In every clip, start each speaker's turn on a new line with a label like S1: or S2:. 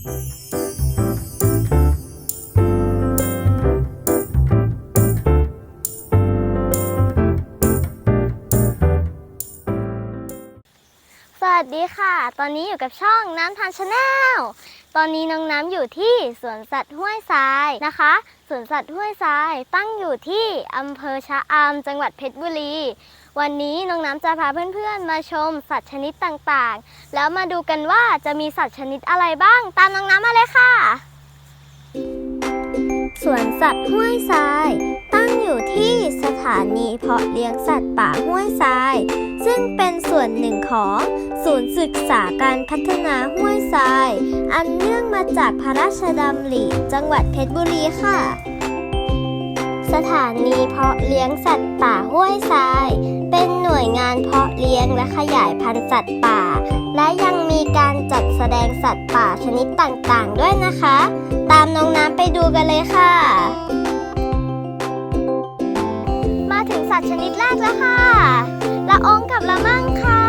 S1: สวัสดีค่ะตอนนี้อยู่กับช่องน้ำทานชาแนลตอนนี้น้องน้ำอยู่ที่สวนสัตว์ห้วยทรายนะคะสวนสัตว์ห้วยทรายตั้งอยู่ที่อำเภอชะอำจังหวัดเพชรบุรีวันนี้น้องน้ำจะพาเพื่อนๆมาชมสัตว์ชนิดต่างๆแล้วมาดูกันว่าจะมีสัตว์ชนิดอะไรบ้างตามน้องน้ำมาเลยค่ะสวนสัตว์ห้วยทรายตั้งอยู่ที่สถานีเพาะเลี้ยงสัตว์ป่าห้วยทรายซึ่งเป็นส่วนหนึ่งของศูนย์ศึกษาการพัฒนาห้วยทรายอันเนื่องมาจากพระราชดำริจังหวัดเพชรบุรีค่ะสถานีเพาะเลี้ยงสัตว์ป่าห้วยทรายเป็นหน่วยงานเพาะเลี้ยงและขยายพันธุ์สัตว์ป่าและยังมีการจัดแสดงสัตว์ป่าชนิดต่างๆด้วยนะคะตามน้องน้ำไปดูกันเลยค่ะมาถึงสัตว์ชนิดแรกแล้วค่ะละอองกับละมั่งค่ะ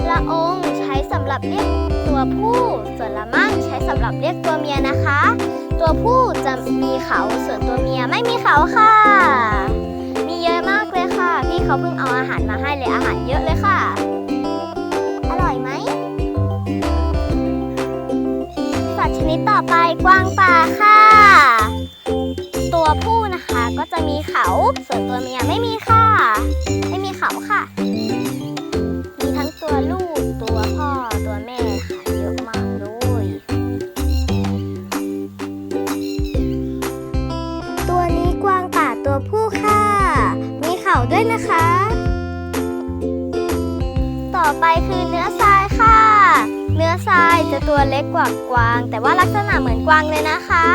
S1: ละอองใช้สำหรับเรียกตัวผู้ส่วนละมั่งใช้สำหรับเรียกตัวเมียนะคะตัวผู้จะมีเขาส่วนตัวเมียไม่มีเขาค่ะมีเยอะมากเลยค่ะพี่เขาเพิ่งเอาอาหารมาให้เลยอาหารเยอะเลยค่ะอร่อยไหมสัตว์ชนิดต่อไปกวางป่าค่ะตัวผู้นะคะก็จะมีเขาส่วนตัวเมียไม่มีค่ะไม่มีเขาค่ะมีทั้งตัวลูกตัวพ่อตัวแม่ค่ะเยอะมากเลยตัวนี้กวางป่าตัวผู้ค่ะมีเขาด้วยนะคะต่อไปคือเนื้อทรายค่ะเนื้อทรายจะตัวเล็กกว่ากวางแต่ว่าลักษณะเหมือนกวางเลยนะคะ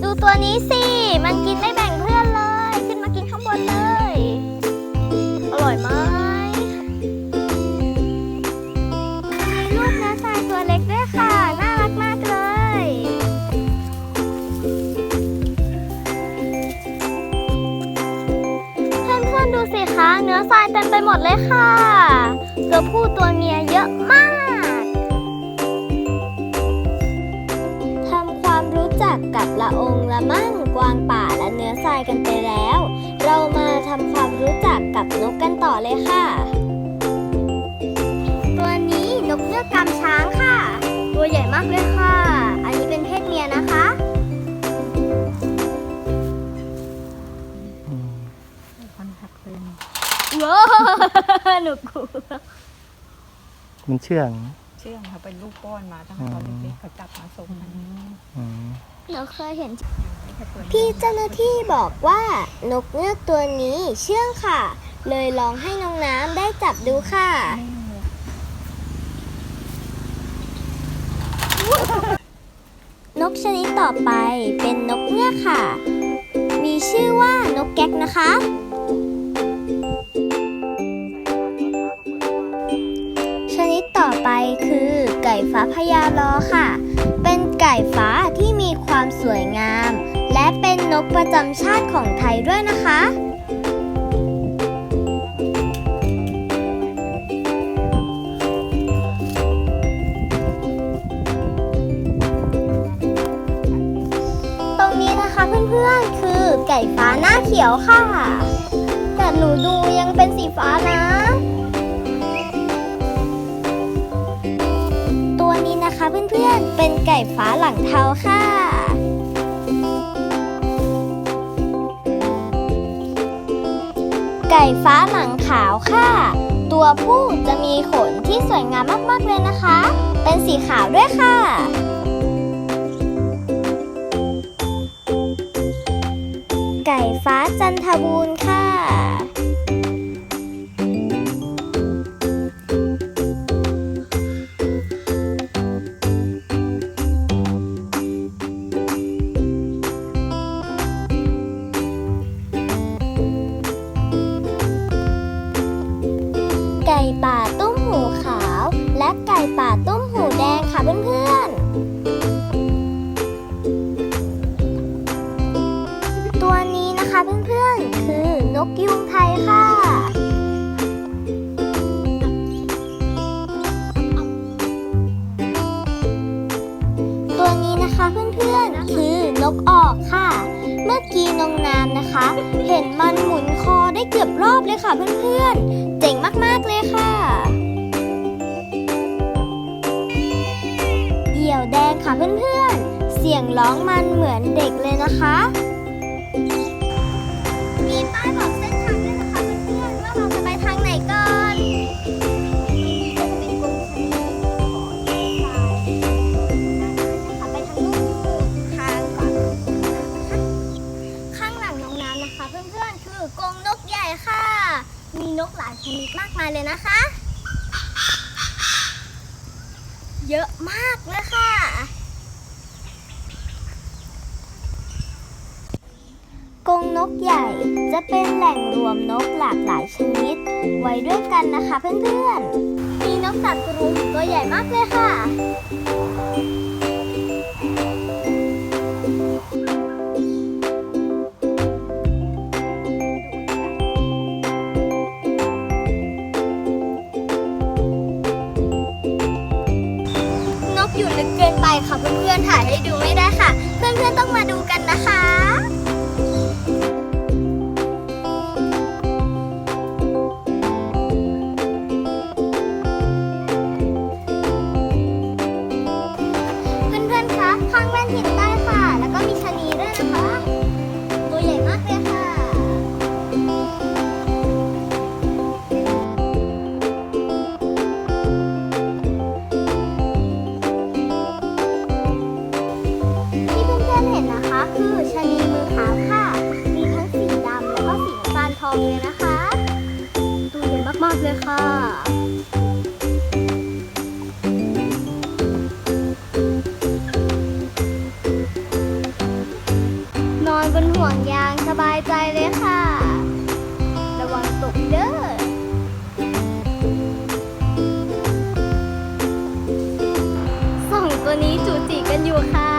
S1: ดูตัวนี้สิมันกินไม่แบ่งเพื่อนเลยขึ้นมากินข้างบนเลยอร่อยไหมมีลูกเนื้อทรายตัวเล็กด้วยค่ะน่ารักมากเลยเพื่อนๆดูสิคะเนื้อทรายเต็มไปหมดเลยค่ะตัวผู้ตัวเมียเยอะมากกับละอองละมั่งกวางป่าและเนื้อทรายกันไปแล้วเรามาทำความรู้จักกับนกกันต่อเลยค่ะตัวนี้นกเงือกกำช้างค่ะตัวใหญ่มากเลยค่ะอันนี้เป็นเพศเมียนะคะคอนแทคเลนส์ว้าวหนูกลัว
S2: มันเชื่อง
S3: เขาเป็นลูกป้อนมาตั้งแต่ตอนเล็กๆเขาจับมาส่งมัน
S1: เราเคยเห็นพี่เจ้าหน้าที่บอกว่านกเงือกตัวนี้เชื่องค่ะเลยลองให้น้องน้ำได้จับดูค่ะนกชนิดต่อไปเป็นนกเงือกค่ะมีชื่อว่านกแก๊กนะคะชนิดต่อไปคือไก่ฟ้าพญาลอค่ะเป็นไก่ฟ้าที่มีความสวยงามและเป็นนกประจำชาติของไทยด้วยนะคะตรงนี้นะคะเพื่อนๆคือไก่ฟ้าหน้าเขียวค่ะแต่หนูดูยังเป็นสีฟ้านะเพื่อนๆเป็นไก่ฟ้าหลังเทาค่ะไก่ฟ้าหลังขาวค่ะตัวผู้จะมีขนที่สวยงามมากๆเลยนะคะเป็นสีขาวด้วยค่ะไก่ฟ้าจันทบูรณ์ค่ะไก่ป่าตุ้มหูขาวและไก่ป่าตุ้มหูแดงค่ะเพื่อนๆตัวนี้นะคะเพื่อนๆคือนกยูงไทย นะคะเพื่อนๆคือนกออกค่ะ เมื่อกี้น้องน้ำนะคะ เห็นมันหมุนคอได้เกือบรอบเลยค่ะเพื่อนๆเจ๋งมากๆเลยค่ะเหยี่ยวแดงค่ะเพื่อนๆเสียงร้องมันเหมือนเด็กเลยนะคะมีป้ายบอกเส้นทางด้วยนะคะเพื่อนๆว่าเราจะไปทางไหนก่อนนี่ก็จะเป็นกรงชะนีไปทางนู้นทางก่อนข้างหลังน้องน้ำนะคะเพื่อนๆคือกรงนกใหญ่ค่ะมีนกหลายชนิดมากมายเลยนะคะเยอะมากเลยค่ะกรงนกใหญ่จะเป็นแหล่งรวมนกหลากหลายชนิดไว้ด้วยกันนะคะเพื่อนๆมีนกตะกรุมตัวใหญ่มากเลยค่ะนกอยู่ลึกเกินไปค่ะเพื่อนๆถ่ายให้ดูไม่ได้ค่ะเพื่อนๆต้องมาดูกันนะคะข้างแว่นเห็นได้ค่ะแล้วก็มีชะนีด้วยนะคะตัวใหญ่มากเลยค่ะที่เพื่อนๆเห็นนะคะคือชะนีมือขาวค่ะมีทั้งสีดำแล้วก็สีน้ำตาลทองเลยนะคะตัวใหญ่มากๆเลยค่ะนอนบนห่วงยางสบายใจเลยค่ะระวังตกเด้อสองตัวนี้จูจีกันอยู่ค่ะ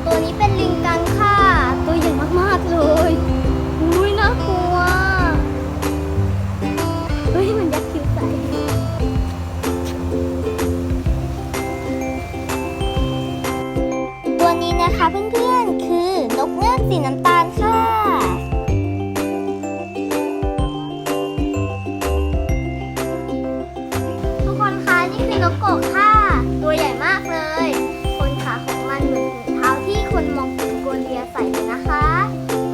S1: ตัวนี้เป็นลิงกังค่ะตัวใหญ่มากๆเลยอุ้ยน่ากลัวเฮ้ยมันยักษ์คิ้วใสตัวนี้นะคะเพื่อนๆคือนกเงือกสีน้ำตาลค่ะทุกคนคะนี่คือนกกกค่ะตัวใหญ่มากเลยขนขาของมันเหมือนถุงเท้าที่คนมองโกเลียใส่เลยนะคะ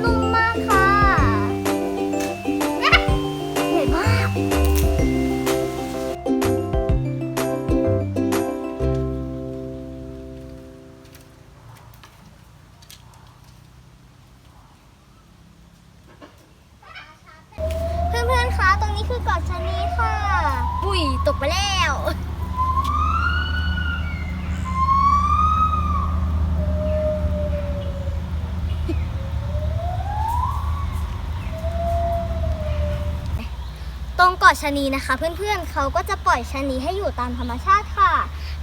S1: นุ่มมากค่ะใหญ่มากเพื่อนๆคะตรงนี้คือเกาะชะนีค่ะอุ้ยตกไปแล้วตรงเกาะชะนีนะคะเพื่อนๆเขาก็จะปล่อยชะนีให้อยู่ตามธรรมชาติค่ะ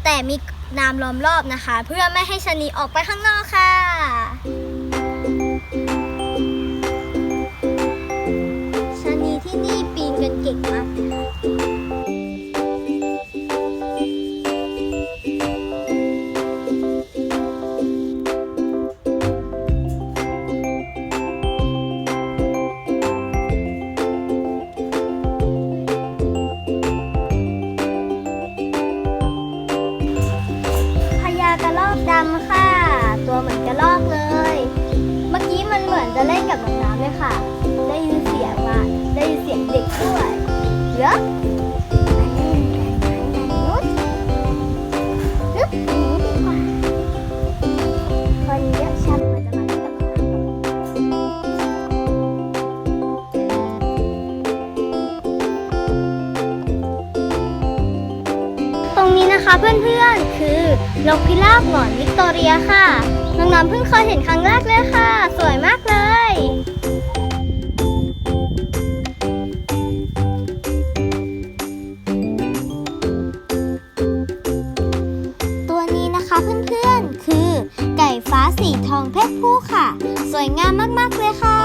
S1: แต่มีน้ำล้อมรอบนะคะเพื่อไม่ให้ชะนีออกไปข้างนอกค่ะชะนีที่นี่ปีนกันเก่งมากเลยค่ะกระรอกดำค่ะตัวเหมือนกระรอกเลยเมื่อกี้มันเหมือนจะเล่นกับน้ำเลยค่ะได้ยินเสียงเด็กด้วยเยอะนุชนึกหนีดีกว่าคนเยอะชัดมันจะมาเล่นกับตรงนี้นะคะเพื่อนๆคือนกพิราบหงอนวิกตอเรียค่ะน้องๆเพิ่งเคยเห็นครั้งแรกเลยค่ะสวยมากเลยตัวนี้นะคะเพื่อนๆคือไก่ฟ้าสีทองเพศผู้ค่ะสวยงามมากๆเลยค่ะ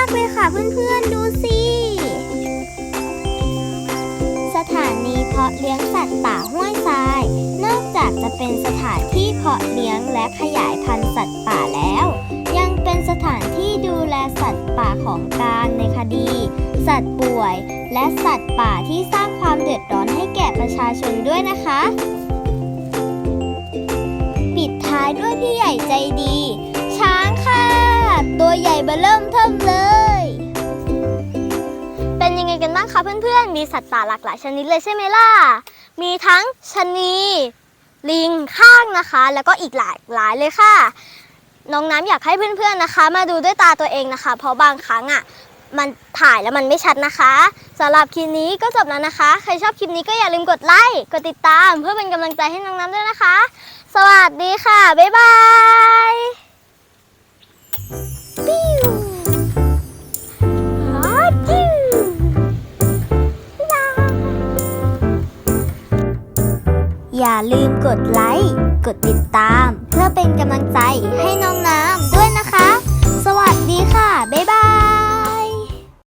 S1: ากเลยค่ะเพื่อนๆดูสิสถานีเพาะเลี้ยงสัตว์ป่าห้วยทรายนอกจากจะเป็นสถานที่เพาะเลี้ยงและขยายพันธุ์สัตว์ป่าแล้วยังเป็นสถานที่ดูแลสัตว์ป่าของกลางในคดี สัตว์ป่วย และสัตว์ป่าที่สร้างความเดือดร้อนให้แก่ประชาชนด้วยนะคะ ปิดท้ายด้วยพี่ใหญ่ใจดี ช้างค่ะ ตัวใหญ่เบ้อเริ่มเทิ่มเลย เป็นยังไงกันบ้างคะเพื่อนๆ มีสัตว์ป่าหลากหลายชนิดเลยใช่ไหมล่ะ มีทั้งชะนี ลิงข้างนะคะ แล้วก็อีกหลากหลายเลยค่ะ น้องน้ำอยากให้เพื่อนๆนะคะ มาดูด้วยตาตัวเองนะคะ เพราะบางครั้งมันถ่ายแล้วมันไม่ชัดนะคะสำหรับคลิปนี้ก็จบแล้วนะคะ ใครชอบคลิปนี้ก็อย่าลืมกดไลค์ กดติดตาม เพื่อเป็นกำลังใจให้น้องน้ำด้วยนะคะ สวัสดีค่ะ บ๊ายบายปิ้วจิ้วอย่าลืมกดไลค์ กดติดตาม เพื่อเป็นกำลังใจให้น้องน้ำด้วยนะคะ สวัสดีค่ะ บ๊ายบาย